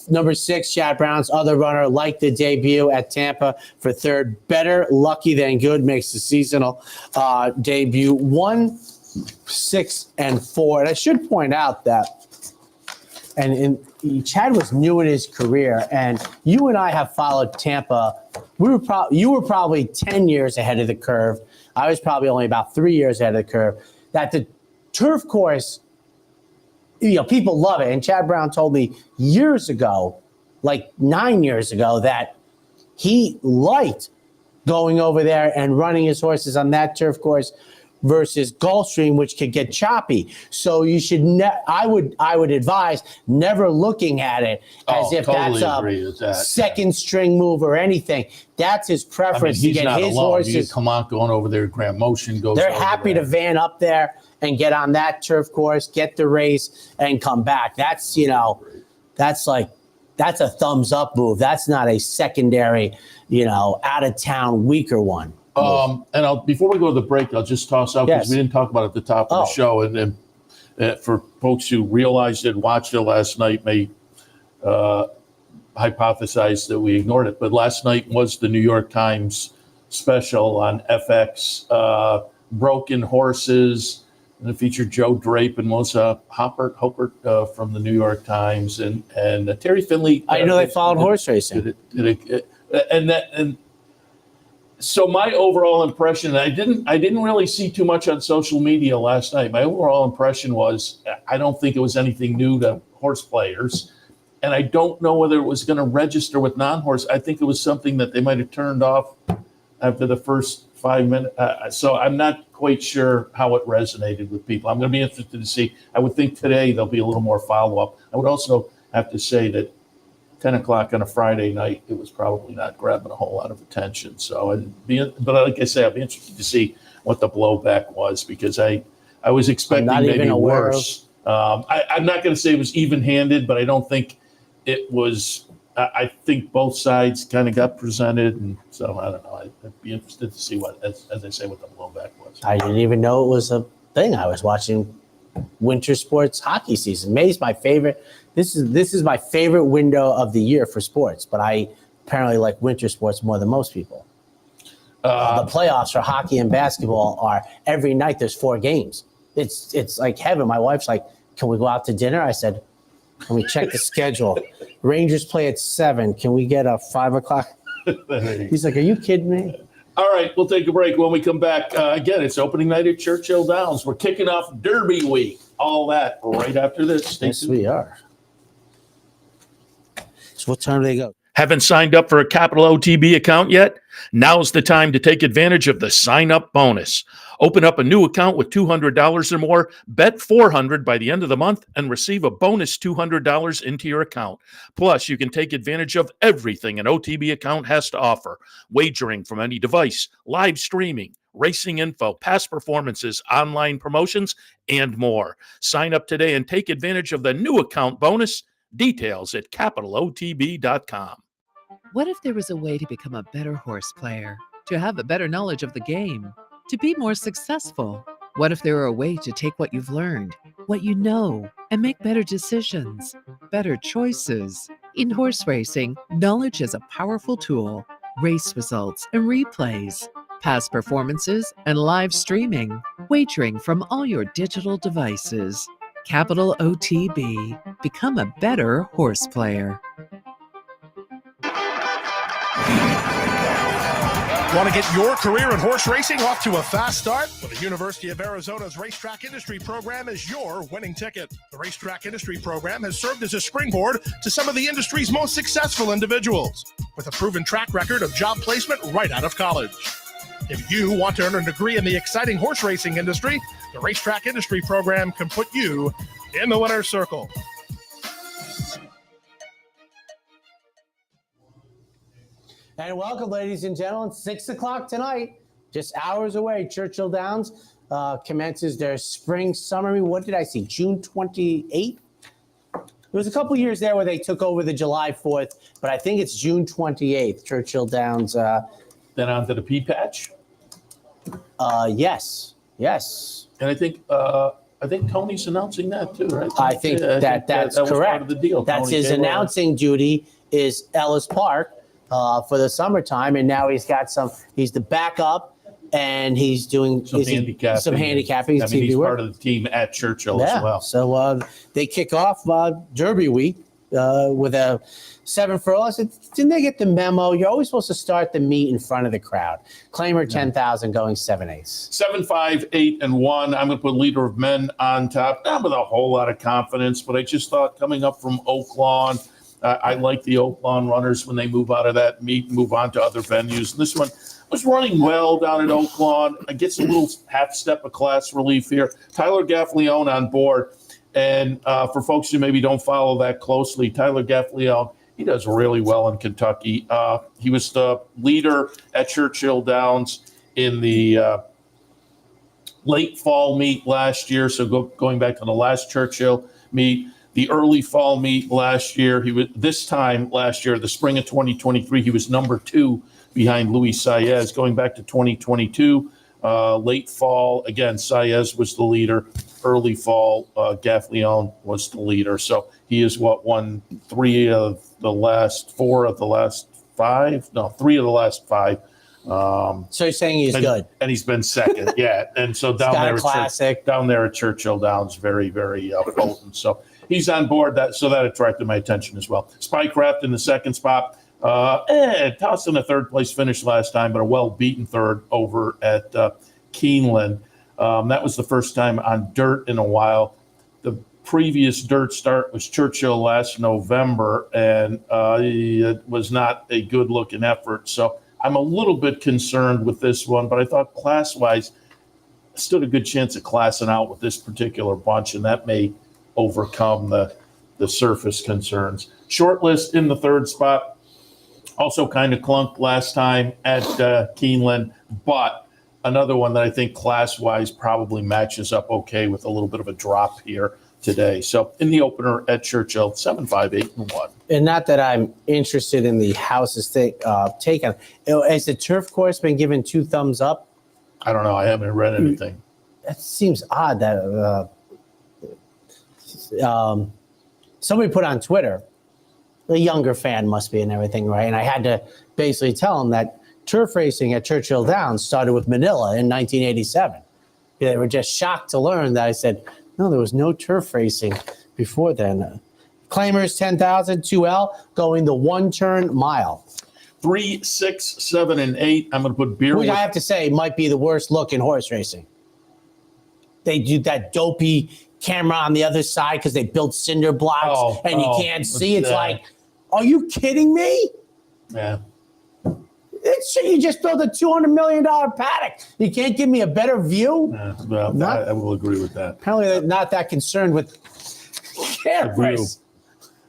Number 6, Chad Brown's other runner, like the debut at Tampa for third. Better lucky than good, makes the seasonal debut. 1, 6, and 4. And I should point out that, Chad was new in his career, and you and I have followed Tampa. You were probably 10 years ahead of the curve. I was probably only about 3 years ahead of the curve. That the turf course, people love it. And Chad Brown told me years ago, like 9 years ago, that he liked going over there and running his horses on that turf course versus Gulfstream, which could get choppy. So you should I would advise never looking at it as if totally that's a second string move or anything. That's his preference he's to get not his alone. horses. You get Clement going over there, Graham Motion goes. They're over happy there. to van up there and get on that turf course, get the race, and come back. That's that's a thumbs up move. That's not a secondary, out of town weaker one. And before we go to the break, I'll just toss out, because we didn't talk about it at the top of the show. And for folks who realized it, watched it last night, may hypothesize that we ignored it. But last night was the New York Times special on FX, Broken Horses, and it featured Joe Drape and Melissa Hoppert from the New York Times, and Terry Finley. I know they followed horse racing. So my overall impression, I didn't really see too much on social media last night. My overall impression was, I don't think it was anything new to horse players. And I don't know whether it was going to register with non-horse. I think it was something that they might have turned off after the first 5 minutes. So I'm not quite sure how it resonated with people. I'm going to be interested to see. I would think today there'll be a little more follow-up. I would also have to say that 10 o'clock on a Friday night, it was probably not grabbing a whole lot of attention. So, but like I say, I'd be interested to see what the blowback was, because I was expecting maybe worse. I'm not going to say it was even-handed, but I don't think it was. I think both sides kind of got presented, and so I don't know. I'd be interested to see what, as I say, what the blowback was. I didn't even know it was a thing. I was watching winter sports hockey season. May's my favorite. This is my favorite window of the year for sports, but I apparently like winter sports more than most people. The playoffs for hockey and basketball are every night. There's 4 games. It's like heaven. My wife's like, "Can we go out to dinner?" I said, "Let me check the schedule. Rangers play at 7. Can we get a 5 o'clock?" He's like, "Are you kidding me?" All right, we'll take a break. When we come back, again, it's opening night at Churchill Downs. We're kicking off Derby Week. All that right after this. Stay tuned. We are. So what time do they go? Haven't signed up for a Capital OTB account yet? Now's the time to take advantage of the sign-up bonus. Open up a new account with $200 or more, bet $400 by the end of the month, and receive a bonus $200 into your account. Plus, you can take advantage of everything an OTB account has to offer: wagering from any device, live streaming, racing info, past performances, online promotions, and more. Sign up today and take advantage of the new account bonus. Details at capitalotb.com. What if there was a way to become a better horse player, to have a better knowledge of the game, to be more successful? What if there were a way to take what you've learned, what you know, and make better decisions, better choices? In horse racing, knowledge is a powerful tool. Race results and replays, past performances and live streaming, wagering from all your digital devices. Capital OTB. Become a better horse player. Want to get your career in horse racing off to a fast start? Well, the University of Arizona's Racetrack Industry Program is your winning ticket. The Racetrack Industry Program has served as a springboard to some of the industry's most successful individuals, with a proven track record of job placement right out of college. If you want to earn a degree in the exciting horse racing industry, the Racetrack Industry Program can put you in the winner's circle. And welcome, ladies and gentlemen. 6 o'clock tonight, just hours away. Churchill Downs commences their spring summer. What did I see? June 28th? There was a couple years there where they took over the July 4th, but I think it's June 28th. Churchill Downs. Then on to the P patch. Yes. And I think Tony's announcing that too, right? I think that's was correct. part of the deal. That's Tony his Taylor. announcing duty is Ellis Park for the summertime, and now he's the backup, and he's doing some handicapping. TV he's work. part of the team at Churchill as well. So they kick off Derby week with a 7 furlongs. Didn't they get the memo? You're always supposed to start the meet in front of the crowd. Claimer 10,000 going 7/8. 7, 5, 8, and 1. I'm going to put leader of men on top. Not with a whole lot of confidence, but I just thought coming up from Oak Lawn, I like the Oak Lawn runners when they move out of that meet and move on to other venues. And this one was running well down at Oak Lawn. I get some little half step of class relief here. Tyler Gaffleone on board. And for folks who maybe don't follow that closely, Tyler Gaffleone, he does really well in Kentucky. He was the leader at Churchill Downs in the late fall meet last year. So going back to the last Churchill meet, the early fall meet last year, the spring of 2023, he was number 2 behind Luis Saez. Going back to 2022, late fall, again, Saez was the leader. Early fall, Gaffleone was the leader. So he is won 3 of the last 4 of the last 5? No, 3 of the last 5. So you're saying he's good. And he's been second, yeah. And so down there at Churchill Downs, very, very potent. So he's on board. That attracted my attention as well. Spycraft in the second spot. Tossed in a third place finish last time, but a well-beaten third over at Keeneland. That was the first time on dirt in a while. The previous dirt start was Churchill last November, and it was not a good-looking effort. So I'm a little bit concerned with this one, but I thought class-wise, stood a good chance of classing out with this particular bunch, and that may overcome the surface concerns. Short list in the third spot, also kind of clunked last time at Keeneland, but another one that I think class-wise probably matches up okay with a little bit of a drop here today. So in the opener at Churchill, 7, 5, 8, and 1. And not that I'm interested in the house's take on it. Has the turf course been given 2 thumbs up? I don't know. I haven't read anything. That seems odd that somebody put on Twitter, a younger fan must be and everything, right? And I had to basically tell him that turf racing at Churchill Downs started with Manila in 1987. They were just shocked to learn that I said, no, there was no turf racing before then. Claimers 10,000, 2L, going the 1-turn mile. 3, 6, 7, and 8. I'm going to put beer. Which I have to say might be the worst look in horse racing. They do that dopey camera on the other side because they built cinder blocks and you can't see. It's like, are you kidding me? Yeah. You just built a $200 million paddock. You can't give me a better view? I will agree with that. Apparently they're not that concerned with cameras.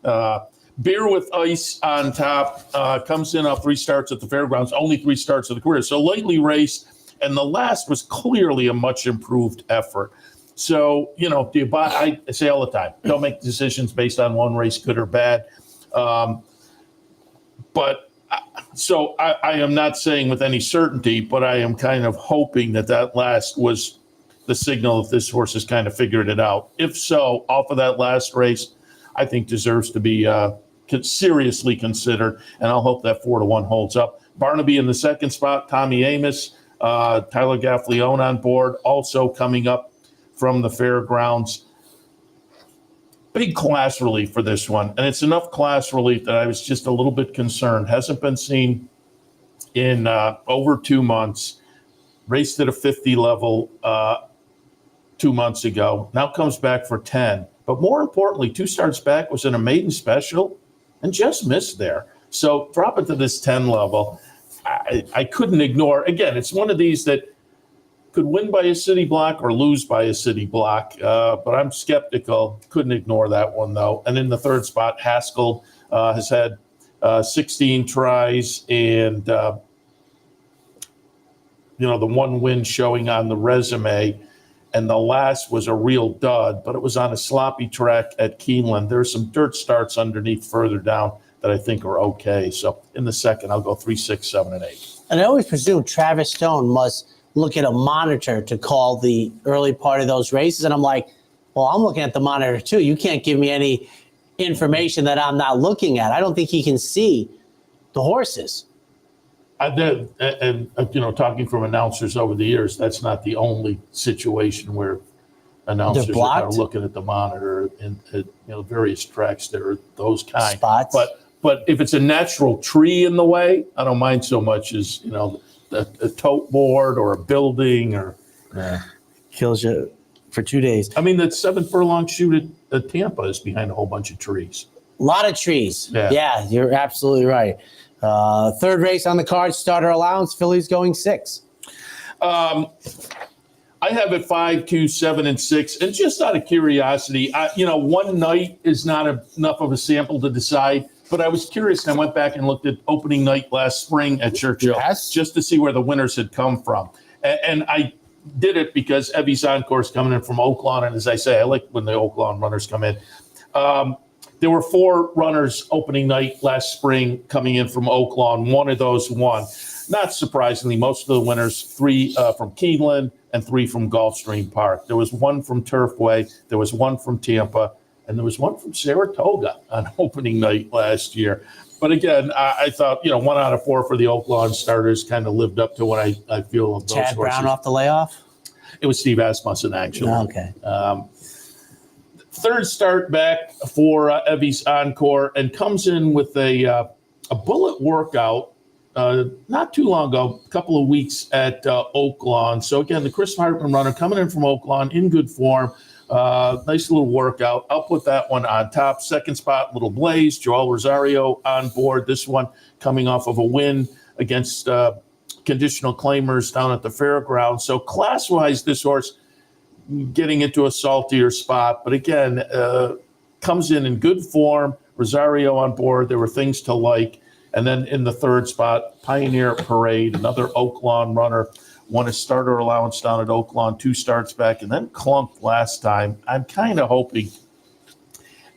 Beer with Ice on top comes in off 3 starts at the fairgrounds, only 3 starts of the career. So lately raced, and the last was clearly a much improved effort. So, I say all the time, don't make decisions based on one race, good or bad. So I am not saying with any certainty, but I am kind of hoping that last was the signal that this horse has kind of figured it out. If so, off of that last race, I think deserves to be seriously considered, and I'll hope that 4-1 holds up. Barnaby in the second spot, Tommy Amos, Tyler Gaffleone on board, also coming up from the fairgrounds. Big class relief for this one, and it's enough class relief that I was just a little bit concerned. Hasn't been seen in over 2 months. Raced at a 50 level 2 months ago. Now comes back for 10. But more importantly, 2 starts back was in a maiden special and just missed there. So drop it to this 10 level. I couldn't ignore. Again, it's one of these that could win by a city block or lose by a city block. But I'm skeptical. Couldn't ignore that one, though. And in the third spot, Haskell has had 16 tries and, the one win showing on the resume. And the last was a real dud, but it was on a sloppy track at Keeneland. There's some dirt starts underneath further down that I think are okay. So in the second, I'll go 3, 6, 7, and 8. And I always presume Travis Stone must look at a monitor to call the early part of those races. And I'm like, well, I'm looking at the monitor too. You can't give me any information that I'm not looking at. I don't think he can see the horses. And talking from announcers over the years, that's not the only situation where announcers are looking at the monitor and at various tracks. There are those kind spots. But if it's a natural tree in the way, I don't mind so much as a tote board or a building or kills you for 2 days. I mean, that 7 furlong shoot at Tampa is behind a whole bunch of trees. A lot of trees. Yeah, you're absolutely right. Third race on the card, starter allowance. Phillies going 6. I have it 5, 2, 7, and 6. And just out of curiosity, one night is not enough of a sample to decide. But I was curious, and I went back and looked at opening night last spring at Churchill just to see where the winners had come from. And I did it because Evie's Encore is coming in from Oaklawn. And as I say, I like when the Oaklawn runners come in. There were 4 runners opening night last spring coming in from Oaklawn. One of those won. Not surprisingly, most of the winners, 3 from Keeneland and 3 from Gulfstream Park. There was 1 from Turfway. There was 1 from Tampa. And there was 1 from Saratoga on opening night last year. But again, I thought, 1 out of 4 for the Oaklawn starters kind of lived up to what I feel of those Chad horses. Brown off the layoff? It was Steve Asmussen, actually. Okay. Third start back for Evie's Encore and comes in with a bullet workout not too long ago, a couple of weeks at Oaklawn. So again, the Chris Hartman runner coming in from Oaklawn in good form. Nice little workout. I'll put that one on top. Second spot, Little Blaze, Joel Rosario on board. This one coming off of a win against conditional claimers down at the fairgrounds. So class-wise, this horse getting into a saltier spot. But again, comes in good form. Rosario on board. There were things to like. And then in the third spot, Pioneer Parade, another Oaklawn runner. Won a starter allowance down at Oaklawn, 2 starts back, and then clunked last time. I'm kind of hoping.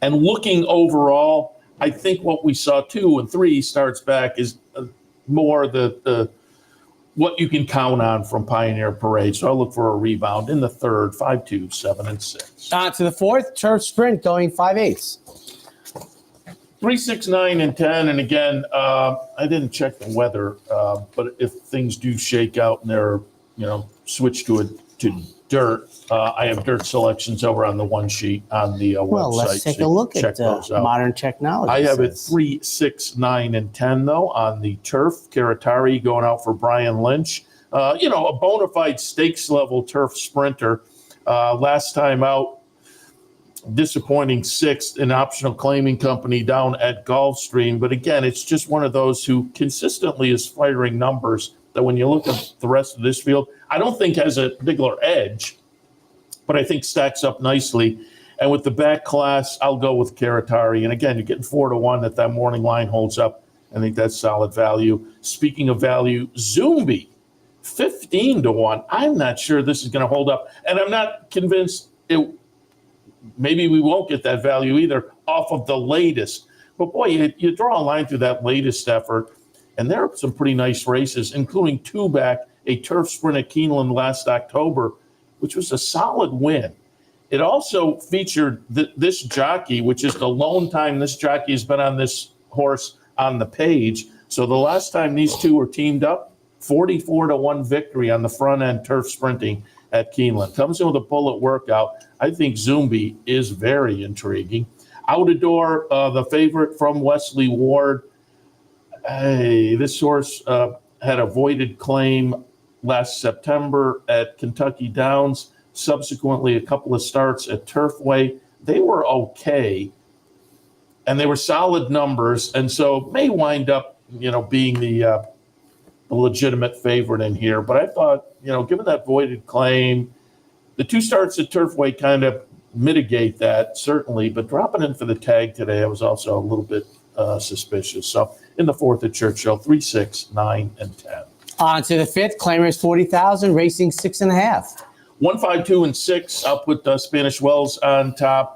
And looking overall, I think what we saw 2 and 3 starts back is more the what you can count on from Pioneer Parade. So I'll look for a rebound in the third, 5, 2, 7, and 6. On to the fourth, Turf Sprint going 5/8. 3, 6, 9, and 10. And again, I didn't check the weather, but if things do shake out and they're, switch to dirt, I have dirt selections over on the one sheet on the website. Well, let's take a look at modern technology. I have it 3, 6, 9, and 10, though, on the turf. Karatari going out for Brian Lynch. A bona fide stakes level turf sprinter. Last time out, disappointing 6th in optional claiming company down at Gulfstream. But again, it's just one of those who consistently is firing numbers that when you look at the rest of this field, I don't think has a particular edge, but I think stacks up nicely. And with the back class, I'll go with Karatari. And again, you're getting 4-1 that morning line holds up. I think that's solid value. Speaking of value, Zumbi, 15-1. I'm not sure this is going to hold up. And I'm not convinced maybe we won't get that value either off of the latest. But boy, you draw a line through that latest effort, and there are some pretty nice races, including 2 back, a turf sprint at Keeneland last October, which was a solid win. It also featured this jockey, which is the lone time this jockey has been on this horse on the page. So the last time these 2 were teamed up, 44-1 victory on the front end turf sprinting at Keeneland. Comes in with a bullet workout. I think Zumbi is very intriguing. Outador, the favorite from Wesley Ward. Hey, this horse had a voided claim last September at Kentucky Downs. Subsequently, a couple of starts at Turfway. They were okay, and they were solid numbers, and so may wind up, being the legitimate favorite in here. But I thought, given that voided claim, the 2 starts at Turfway kind of mitigate that, certainly. But dropping in for the tag today, I was also a little bit suspicious. So in the 4th at Churchill, 3, 6, 9, and 10. On to the 5th, Claimers 40,000, racing 6.5. 1, 5, 2, and 6. I'll put Spanish Wells on top.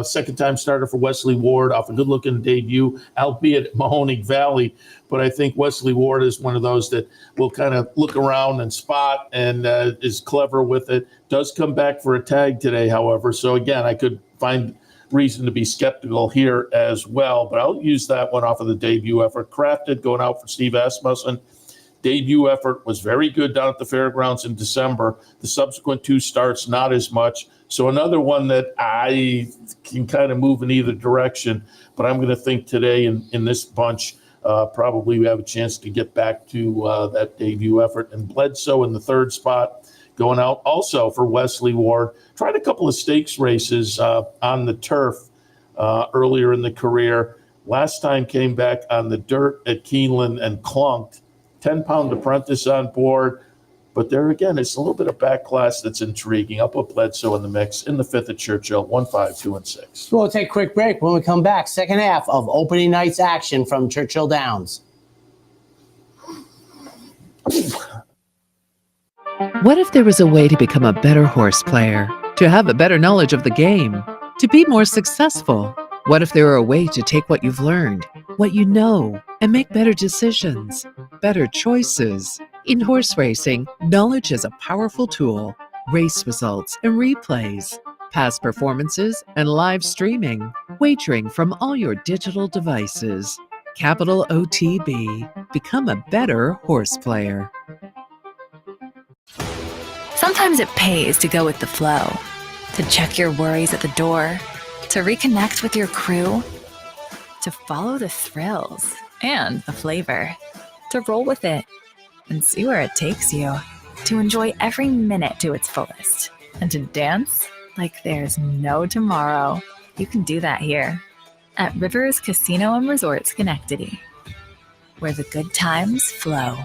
Second-time starter for Wesley Ward off a good-looking debut, albeit at Mahoning Valley. But I think Wesley Ward is one of those that will kind of look around and spot and is clever with it. Does come back for a tag today, however. So, again, I could find reason to be skeptical here as well. But I'll use that one off of the debut effort. Crafted going out for Steve Asmussen. Debut effort was very good down at the fairgrounds in December. The subsequent 2 starts, not as much. So another one that I can kind of move in either direction, but I'm going to think today in this bunch, probably we have a chance to get back to that debut effort. And Bledsoe in the 3rd spot, going out also for Wesley Ward. Tried a couple of stakes races on the turf earlier in the career. Last time came back on the dirt at Keeneland and clunked. 10-pound apprentice on board. But there again, it's a little bit of back class that's intriguing. I'll put Bledsoe in the mix in the 5th at Churchill, 1, 5, 2, and 6. We'll take a quick break. When we come back, second half of opening night's action from Churchill Downs. What if there was a way to become a better horse player, to have a better knowledge of the game, to be more successful? What if there were a way to take what you've learned, what you know, and make better decisions, better choices? In horse racing, knowledge is a powerful tool. Race results and replays, past performances and live streaming, wagering from all your digital devices. Capital OTB. Become a better horse player. Sometimes it pays to go with the flow, to check your worries at the door, to reconnect with your crew, to follow the thrills and the flavor, to roll with it and see where it takes you, to enjoy every minute to its fullest, and to dance like there's no tomorrow. You can do that here at Rivers Casino and Resort Schenectady, where the good times flow.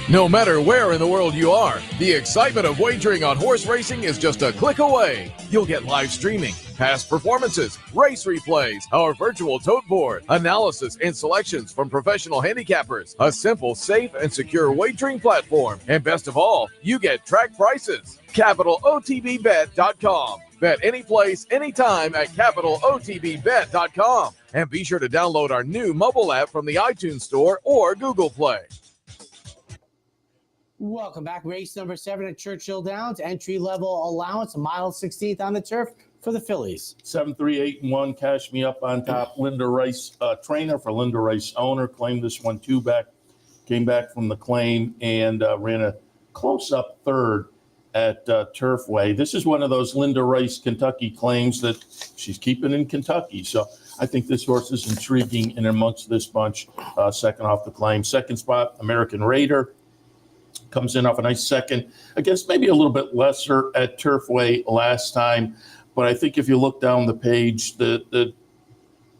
No matter where in the world you are, the excitement of wagering on horse racing is just a click away. You'll get live streaming, past performances, race replays, our virtual tote board, analysis and selections from professional handicappers, a simple, safe, and secure wagering platform, and best of all, you get track prices. CapitalOTBBet.com. Bet any place, anytime at CapitalOTBBet.com. And be sure to download our new mobile app from the iTunes Store or Google Play. Welcome back. Race number 7 at Churchill Downs. Entry-level allowance, a mile 16th on the turf for the fillies. 7, 3, 8, and 1. Cash me up on top. Linda Rice, trainer for Linda Rice owner, claimed this one 2 back. Came back from the claim and ran a close-up 3rd at Turfway. This is one of those Linda Rice Kentucky claims that she's keeping in Kentucky. So I think this horse is intriguing in amongst this bunch. Second off the claim. Second spot, American Raider. Comes in off a nice second against maybe a little bit lesser at Turfway last time. But I think if you look down the page, the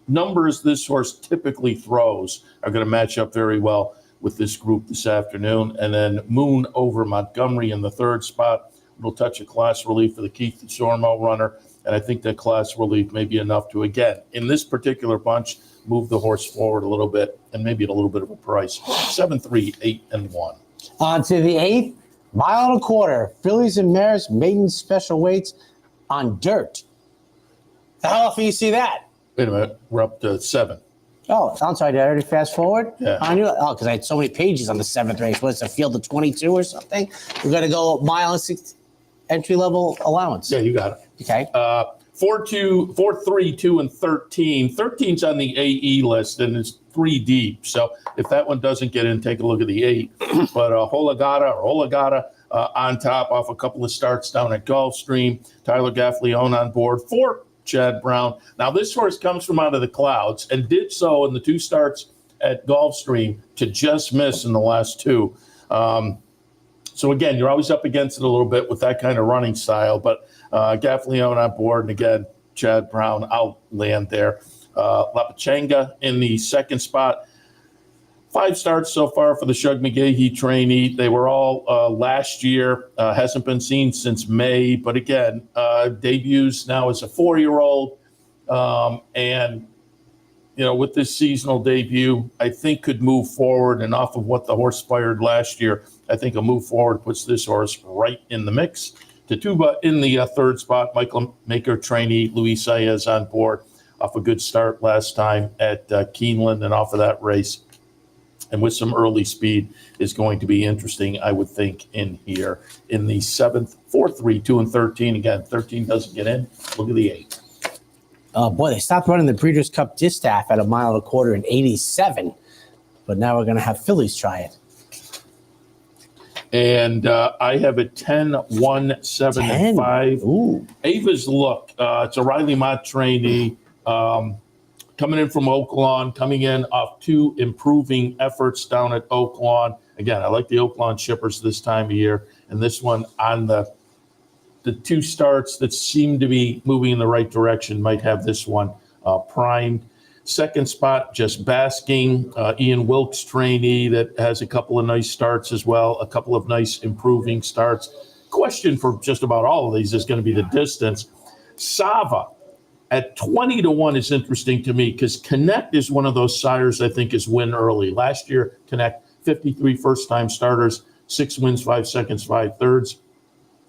numbers this horse typically throws are going to match up very well with this group this afternoon. And then Moon over Montgomery in the 3rd spot. It'll touch a class relief for the Keith Sormo runner. And I think that class relief may be enough to, again, in this particular bunch, move the horse forward a little bit and maybe at a little bit of a price. 7, 3, 8, and 1. On to the 8th, mile and a quarter. Fillies and Mares, maiden special weights on dirt. How often you see that? Wait a minute. We're up to 7. Oh, I'm sorry. Did I already fast forward? Yeah. I knew. Oh, because I had so many pages on the 7th race. What's a field of 22 or something? We're going to go mile and 6 entry-level allowance. Yeah, you got it. Okay. 4, 2, 4, 3, 2, and 13. 13's on the AE list, and it's 3 deep. So if that one doesn't get in, take a look at the 8. But Holagata on top off a couple of starts down at Gulfstream. Tyler Gaffleone on board for Chad Brown. Now, this horse comes from out of the clouds and did so in the 2 starts at Gulfstream to just miss in the last two. So again, you're always up against it a little bit with that kind of running style, but Gaffleone on board, and again, Chad Brown, I'll land there. La Pachanga in the second spot. 5 starts so far for the Shug McGahee trainee. They were all last year. Hasn't been seen since May, but again, debuts now as a 4-year-old. And, you know, with this seasonal debut, I think could move forward. And off of what the horse fired last year, I think a move forward puts this horse right in the mix. Tatuba in the third spot. Michael Maker trainee, Luis Saez on board off a good start last time at Keeneland, and off of that race. And with some early speed is going to be interesting, I would think, in here. In the 7th, 4, 3, 2, and 13. Again, 13 doesn't get in. Look at the 8. Boy, they stopped running the Breeders' Cup Distaff at 1.25 miles in 87. But now we're going to have fillies try it. And I have a 10, 1, 7, 10. And 5. Ooh. Ava's Look. It's a Riley Mott trainee. Coming in from Oaklawn, coming in off 2 improving efforts down at Oaklawn. Again, I like the Oaklawn shippers this time of year. And this one on the 2 starts that seem to be moving in the right direction might have this one primed. Second spot, Just Basking, Ian Wilkes trainee that has a couple of nice starts as well, a couple of nice improving starts. Question for just about all of these is going to be the distance. Sava at 20-1 is interesting to me because Connect is one of those sires I think is win early. Last year, Connect, 53 first-time starters, 6 wins, 5 seconds, 5 thirds.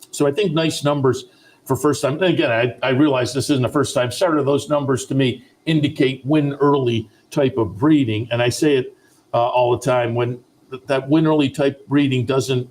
So I think nice numbers for first time. And again, I realize this isn't a first-time starter. Those numbers to me indicate win early type of breeding. And I say it all the time, when that win early type breeding doesn't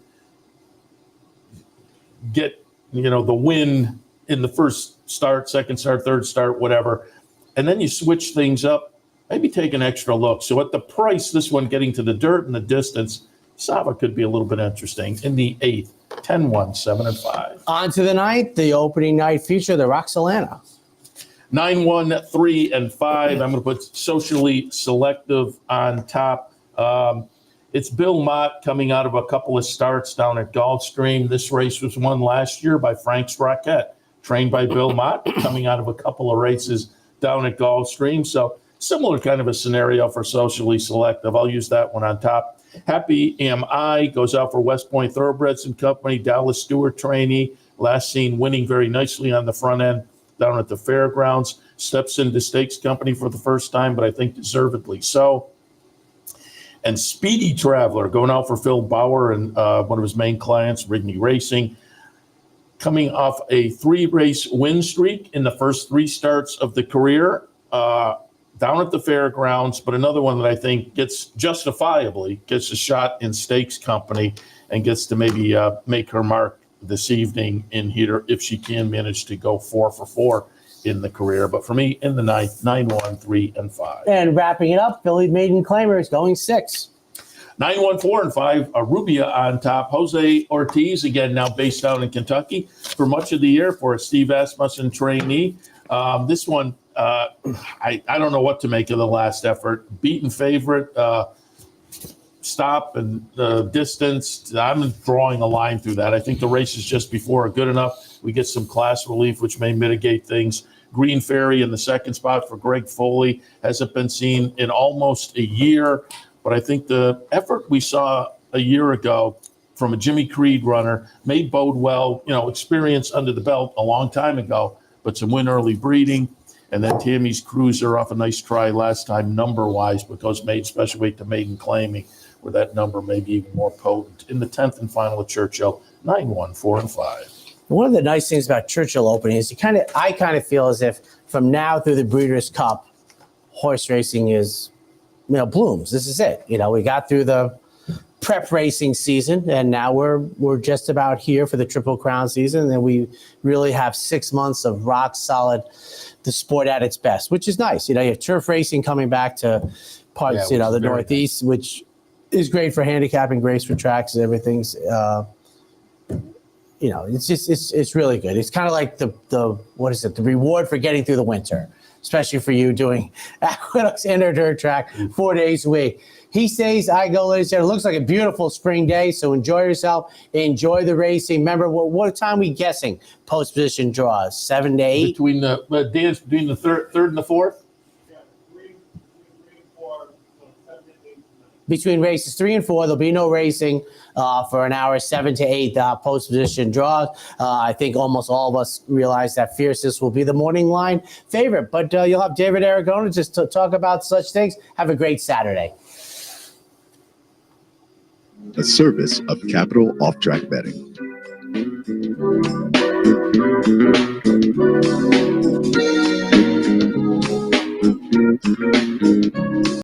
get, the win in the first start, second start, third start, whatever, and then you switch things up, maybe take an extra look. So at the price, this one getting to the dirt and the distance, Sava could be a little bit interesting. In the 8th, 10, 1, 7, and 5. On to the 9th, the opening night feature, the Roxalana. 9, 1, 3, and 5. I'm going to put Socially Selective on top. It's Bill Mott coming out of a couple of starts down at Gulfstream. This race was won last year by Frank Sprocket, trained by Bill Mott, coming out of a couple of races down at Gulfstream. So similar kind of a scenario for Socially Selective. I'll use that one on top. Happy Am I goes out for West Point Thoroughbreds and Company, Dallas Stewart trainee. Last seen winning very nicely on the front end down at the fairgrounds. Steps into Stakes Company for the first time, but I think deservedly so. And Speedy Traveler going out for Phil Bauer and one of his main clients, Rigney Racing, coming off a 3-race win streak in the first 3 starts of the career down at the fairgrounds, but another one that I think justifiably gets a shot in Stakes Company and gets to maybe make her mark this evening in here if she can manage to go 4 for 4 in the career. But for me, in the 9th, 9, 1, 3, and 5. And wrapping it up, Philly Maiden Claimers going 6. 9, 1, 4, and 5. Rubia on top. Jose Ortiz, again, now based down in Kentucky for much of the year for a Steve Asmussen trainee. This one, I don't know what to make of the last effort. Beaten favorite, stop and distance. I'm drawing a line through that. I think the races just before are good enough. We get some class relief, which may mitigate things. Green Fairy in the second spot for Greg Foley hasn't been seen in almost a year. But I think the effort we saw a year ago from a Jimmy Creed runner may bode well, experience under the belt a long time ago, but some win early breeding. And then Tammy's Cruiser off a nice try last time number-wise, because made special weight to maiden claiming, where that number may be even more potent. In the 10th and final at Churchill, 9, 1, 4, and 5. One of the nice things about Churchill opening is I kind of feel as if from now through the Breeders' Cup, horse racing is, blooms. This is it. We got through the prep racing season, and now we're just about here for the Triple Crown season, and we really have 6 months of rock solid, the sport at its best, which is nice. You have turf racing coming back to parts, the Northeast, which is great for handicapping, great for tracks, and everything's. It's really good. It's kind of like the reward for getting through the winter. especially for you doing Aqueduct's inner dirt track 4 days a week. He says, I go, ladies and gentlemen, it looks like a beautiful spring day, so enjoy yourself. Enjoy the racing. Remember, what time are we guessing post position draws? 7 to 8? Between the Dan's between the third and the fourth? Between races 3 and 4, there'll be no racing for an hour, 7 to 8 post position draws. I think almost all of us realize that Fiercest will be the morning line favorite, but you'll have David Aragona just to talk about such things. Have a great Saturday. A service of Capital Off Track Betting.